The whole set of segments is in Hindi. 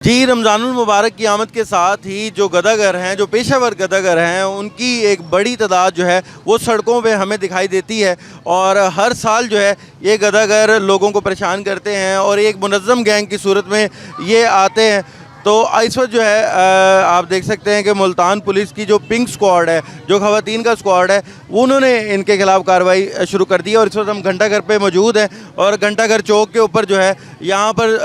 जी, रमज़ानुल मुबारक की आमद के साथ ही जो गदागर हैं, जो पेशेवर गदागर हैं, उनकी एक बड़ी तादाद जो है वो सड़कों पे हमें दिखाई देती है। और हर साल जो है ये गदागर लोगों को परेशान करते हैं और एक मुनज़्ज़म गैंग की सूरत में ये आते हैं। तो इस वक्त जो है आप देख सकते हैं कि मुल्तान पुलिस की जो पिंक स्क्वाड है, जो ख़वातीन का स्क्वाड है, उन्होंने इनके ख़िलाफ़ कार्रवाई शुरू कर दी है। और इस वक्त हम घंटाघर पे मौजूद हैं और घंटाघर चौक के ऊपर जो है यहाँ पर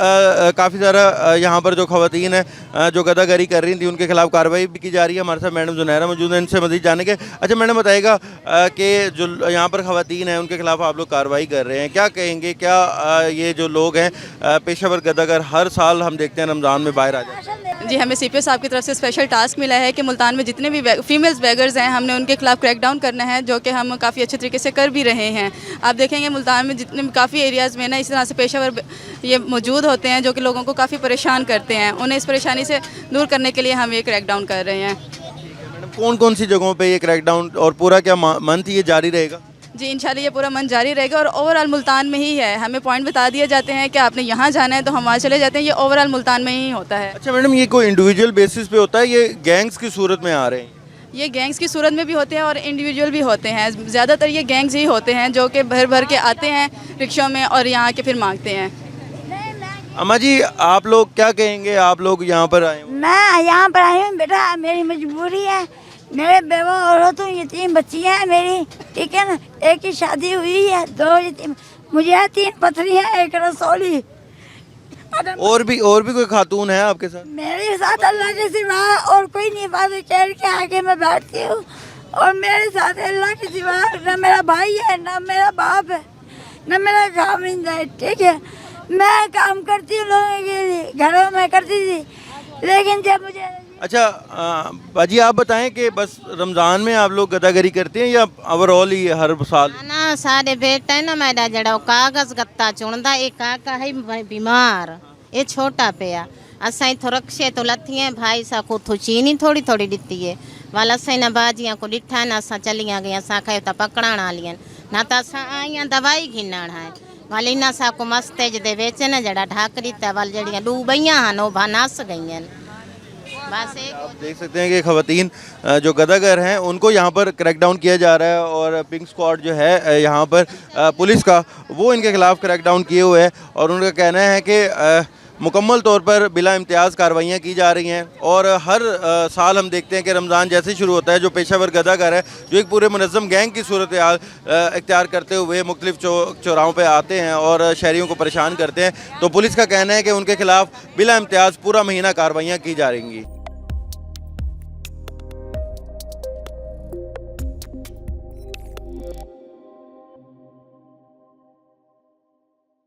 काफ़ी सारा यहाँ पर जो ख़वातीन हैं जो गदागरी कर रही थी उनके खिलाफ़ कार्रवाई भी की जा रही है। हमारे साथ मैडम जुनैरा मौजूद हैं, इनसे मज़ीद जानेंगे। अच्छा मैडम, बताइएगा कि जो यहाँ पर ख़वातीन हैं उनके खिलाफ़ आप लोग कार्रवाई कर रहे हैं, क्या कहेंगे? क्या ये जो लोग हैं पेशेवर गदागर हर साल हम देखते हैं रमज़ान में बाहर आ जाते हैं? जी, हमें सीपीओ साहब की तरफ से स्पेशल टास्क मिला है कि मुल्तान में जितने भी फीमेल्स बेगर्स हैं हमने उनके खिलाफ क्रैकडाउन करना है, जो कि हम काफ़ी अच्छे तरीके से कर भी रहे हैं। आप देखेंगे मुल्तान में जितने काफ़ी एरियाज़ में ना इस तरह से पेशेवर ये मौजूद होते हैं जो कि लोगों को काफ़ी परेशान करते हैं। उन्हें इस परेशानी से दूर करने के लिए हम ये क्रैकडाउन कर रहे हैं। मैडम, कौन कौन सी जगहों पर ये क्रैकडाउन और पूरा क्या मंथ ये जारी रहेगा? जी, इंशाल्लाह ये पूरा मंथ जारी रहेगा और ओवरऑल मुल्तान में ही है। हमें पॉइंट बता दिए जाते हैं कि आपने यहाँ जाना है तो हम वहाँ चले जाते हैं। ये ओवरऑल मुल्तान में ही होता है। अच्छा मैडम, ये कोई इंडिविजुअल बेसिस पे होता है, ये गैंग्स की सूरत में आ रहे हैं? ये गैंग्स की सूरत में भी होते हैं और इंडिविजुअल भी होते हैं। ज़्यादातर ये गैंग्स ही होते हैं जो कि भर भर के आते हैं रिक्शों में और यहाँ के फिर मांगते हैं। अम्मा जी, आप लोग क्या कहेंगे? आप लोग यहाँ पर आए? मैं यहाँ पर आई हूँ बेटा, मेरी मजबूरी है। मेरे बेवा औरत हूँ, यतीम बच्ची है मेरी, ठीक है ना। एक की शादी हुई है, 2 यतीम, मुझे 3 पथरी है, 1 रसौली। और भी कोई खातून है आपके साथ? मेरे साथ अल्लाह के सिवा और कोई नहीं। बात चढ़ के आके मैं बैठती हूँ और मेरे साथ अल्लाह के सिवा न मेरा भाई है, न मेरा बाप है, न मेरा खामिंद है, ठीक है। मैं काम करती हूँ लोगों के लिए, घरों में करती थी, लेकिन जब मुझे अच्छा बाजी, आप बताएं कि बस रमज़ान में आप लोग गदागरी करते हैं या ओवरऑल ही हर साल? ना सारे बेटा है ना मेरा जड़ा कागज गत्ता चुनदा, एक काका है बीमार, ये छोटा पिया असा तो रक्षे तो लथी है भाई सा को तो चीनी थोड़ी थोड़ी दिती है वाला असा ना बाजियां को डिठा ना असा चलियां गई असा खाए तो पकड़ाना लियन ना तो असा आइया दवाई घिनण है वाली ना सा को मस्तेज दे वेचे ना जड़ा ढाकरी ते वाल जड़ियां डूबैया हन वो भानास गई। आप देख सकते हैं कि ख़वातीन जो गदागर हैं उनको यहाँ पर क्रैकडाउन किया जा रहा है और पिंक स्क्वाड जो है यहाँ पर पुलिस का, वो इनके खिलाफ़ क्रैकडाउन किए हुए है। और उनका कहना है कि मुकम्मल तौर पर बिला इम्तियाज़ कार्रवाइयाँ की जा रही हैं। और हर साल हम देखते हैं कि रमज़ान जैसे शुरू होता है जो पेशेवर गदागर है, जो एक पूरे मुनज़्ज़म गैंग की सूरत इख्तियार करते हुए मुख्तलिफ चौराहों पर आते हैं और शहरियों को परेशान करते हैं, तो पुलिस का कहना है कि उनके खिलाफ़ बिला इम्तियाज़ पूरा महीना कार्रवाइयाँ की जा रही।